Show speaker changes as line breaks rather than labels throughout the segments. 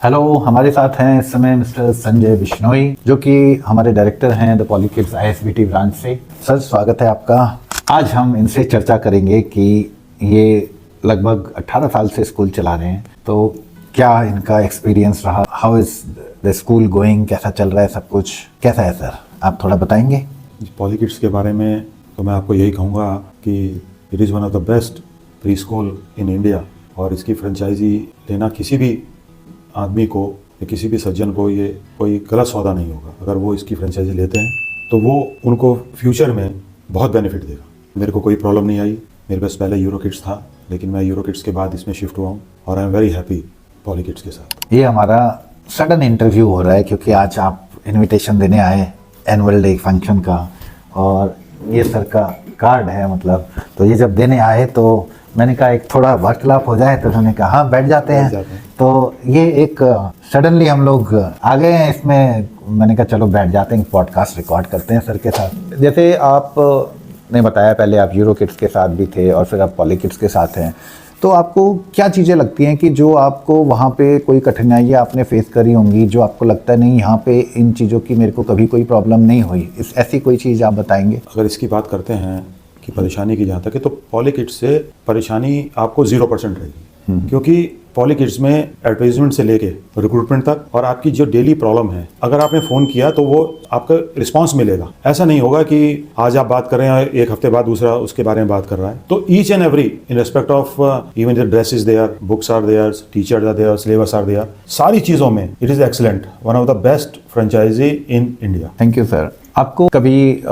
Hello, हमारे साथ हैं इस समय मिस्टर संजय बिश्नोई, जो कि हमारे डायरेक्टर हैं द पॉलीकिड्स आईएसबीटी ब्रांच से। सर, स्वागत है आपका। आज हम इनसे चर्चा करेंगे कि ये लगभग 18 साल से स्कूल चला रहे हैं, तो क्या इनका एक्सपीरियंस रहा, how is the school going, कैसा चल रहा है, सब कुछ कैसा है सर, आप थोड़ा बताएंगे।
पॉलीकिड्स के बारे में तो मैं आपको यही कहूँगा कि it is one of the best pre school in India, और इसकी फ्रेंचाइजी लेना किसी भी आदमी को या किसी भी सज्जन को ये कोई गलत सौदा नहीं होगा। अगर वो इसकी फ्रेंचाइजी लेते हैं तो वो उनको फ्यूचर में बहुत बेनिफिट देगा। मेरे को कोई प्रॉब्लम नहीं आई। मेरे पास पहले यूरोकिड्स था, लेकिन मैं यूरोकिड्स के बाद इसमें शिफ्ट हुआ हूँ और आई एम वेरी हैप्पी पॉलीकिड्स के साथ।
ये हमारा सडन इंटरव्यू हो रहा है क्योंकि आज आप इनविटेशन देने आए एनुअल डे फंक्शन का, और ये सर का कार्ड है, मतलब तो ये जब देने आए तो मैंने कहा एक थोड़ा वार्तालाप हो जाए, तो उन्होंने कहा हाँ बैठ जाते हैं। तो ये एक सडनली हम लोग आ गए हैं इसमें। मैंने कहा चलो बैठ जाते हैं, पॉडकास्ट रिकॉर्ड करते हैं सर के साथ। जैसे आप ने बताया पहले आप यूरोकिड्स के साथ भी थे और फिर आप पॉलीकिड्स के साथ हैं, तो आपको क्या चीज़ें लगती हैं कि जो आपको वहाँ पे कोई कठिनाइयाँ आपने फेस करी होंगी, जो आपको लगता है नहीं यहाँ पे इन चीज़ों की मेरे को कभी कोई प्रॉब्लम नहीं हुई, इस ऐसी कोई चीज़ आप बताएंगे।
अगर इसकी बात करते हैं कि परेशानी की जहाँ तक है, तो पॉलीकिड्स से परेशानी आपको 0% रहेगी, क्योंकि पॉलीकिड्स में एडवर्टाइजमेंट से लेके रिक्रूटमेंट तक और आपकी जो डेली प्रॉब्लम है, अगर आपने फ़ोन किया तो वो आपका रिस्पांस मिलेगा। ऐसा नहीं होगा कि आज आप बात कर रहे हैं, एक हफ्ते बाद दूसरा उसके बारे में बात कर रहा है। तो each and every in respect of even the dress is there, books are there, teachers are there, syllabus are there, सारी चीज़ों में it is excellent, one of the best franchisee in India.
Thank you sir. आपको कभी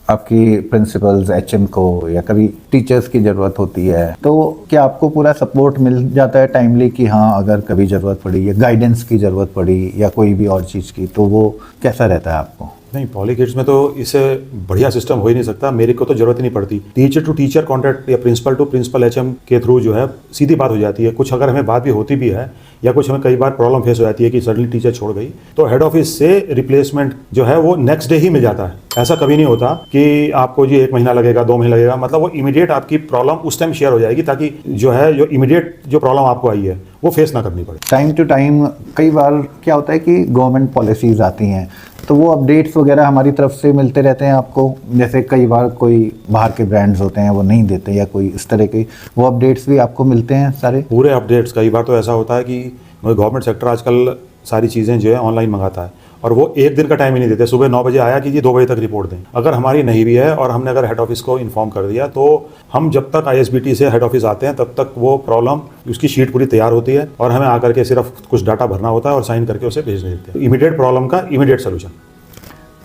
आपकी principles HM को या कभी teachers की ज़रूरत होती है, तो क्या आपको पूरा सपोर्ट मिल जाता है टाइमली कि हाँ अगर कभी ज़रूरत पड़ी या गाइडेंस की ज़रूरत पड़ी या कोई भी और चीज़ की, तो वो कैसा रहता है आपको।
नहीं, पॉलीकिड्स में तो इससे बढ़िया सिस्टम हो ही नहीं सकता। मेरे को तो जरूरत ही नहीं पड़ती। टीचर टू टीचर कॉन्टैक्ट या प्रिंसिपल टू प्रिंसिपल एचएम के थ्रू जो है सीधी बात हो जाती है। कुछ अगर हमें बात भी होती भी है या कुछ हमें कई बार प्रॉब्लम फेस हो जाती है कि सडनली टीचर छोड़ गई, तो हेड ऑफिस से रिप्लेसमेंट जो है वो नेक्स्ट डे ही मिल जाता है। ऐसा कभी नहीं होता कि आपको जी 1 महीना लगेगा, 2 महीने लगेगा, मतलब वो इमीडिएट आपकी प्रॉब्लम उस टाइम शेयर हो जाएगी, ताकि जो है जो इमीडिएट जो प्रॉब्लम आपको आई है वो फेस ना करनी पड़े।
टाइम टू टाइम कई बार क्या होता है कि गवर्नमेंट पॉलिसीज़ आती हैं, तो वो अपडेट्स वगैरह हमारी तरफ से मिलते रहते हैं आपको। जैसे कई बार कोई बाहर के ब्रांड्स होते हैं वो नहीं देते, या कोई इस तरह के वो अपडेट्स भी आपको मिलते हैं सारे
पूरे अपडेट्स। कई बार तो ऐसा होता है कि गवर्नमेंट सेक्टर आजकल सारी चीज़ें जो है ऑनलाइन मंगाता है, और वो एक दिन का टाइम ही नहीं देते। सुबह 9 बजे आया कि जी 2 बजे तक रिपोर्ट दें। अगर हमारी नहीं भी है और हमने अगर हेड ऑफिस को इन्फॉर्म कर दिया, तो हम जब तक आईएसबीटी से हेड ऑफिस आते हैं तब तक वो प्रॉब्लम, उसकी शीट पूरी तैयार होती है और हमें आकर के सिर्फ कुछ डाटा भरना होता है और साइन करके उसे भेज देते हैं। इमीडिएट प्रॉब्लम का immediate solution.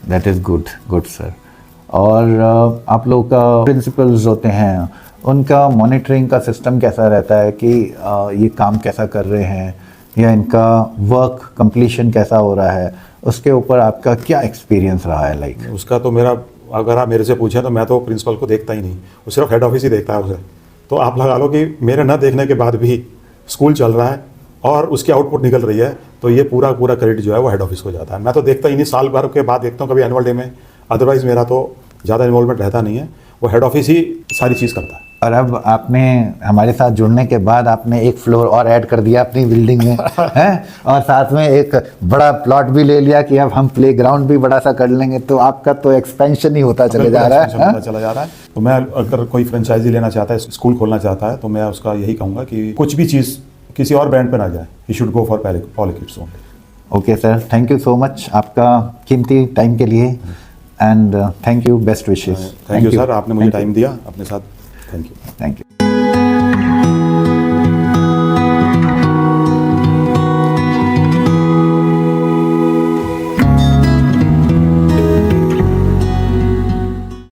That is good sir. और आप लोग का प्रिंसिपल्स होते हैं, उनका मॉनिटरिंग का सिस्टम कैसा रहता है कि ये काम कैसा कर रहे हैं या इनका वर्क कंप्लीशन कैसा हो रहा है, उसके ऊपर आपका क्या एक्सपीरियंस रहा है। लाइक
उसका तो मेरा, अगर आप मेरे से पूछें तो मैं तो प्रिंसिपल को देखता ही नहीं, वो सिर्फ हेड ऑफिस ही देखता है उसे। तो आप लगा लो कि मेरे न देखने के बाद भी स्कूल चल रहा है और उसकी आउटपुट निकल रही है, तो ये पूरा क्रेडिट जो है वो हेड ऑफिस को जाता है। मैं तो देखता ही नहीं, साल भर के बाद देखता हूँ कभी एनुअल डे में, अदरवाइज मेरा तो ज़्यादा इन्वॉल्वमेंट रहता नहीं है। वो हेड ऑफिस ही सारी चीज़ करता है।
और अब आपने हमारे साथ जुड़ने के बाद आपने एक फ्लोर और ऐड कर दिया अपनी बिल्डिंग में हैं, और साथ में एक बड़ा प्लॉट भी ले लिया कि अब हम प्लेग्राउंड भी बड़ा सा कर लेंगे। तो आपका तो एक्सपेंशन ही होता चला जा रहा है।
तो मैं, अगर कोई फ्रेंचाइजी लेना चाहता है, स्कूल खोलना चाहता है, तो मैं उसका यही कहूँगा कि कुछ भी चीज़ किसी और ब्रांड पे ना जाए, he should go for Polykids only.
Okay sir, thank you so much आपका कीमती टाइम के लिए, and thank you, best wishes.
Thank you sir, आपने मुझे टाइम दिया अपने साथ। Thank you.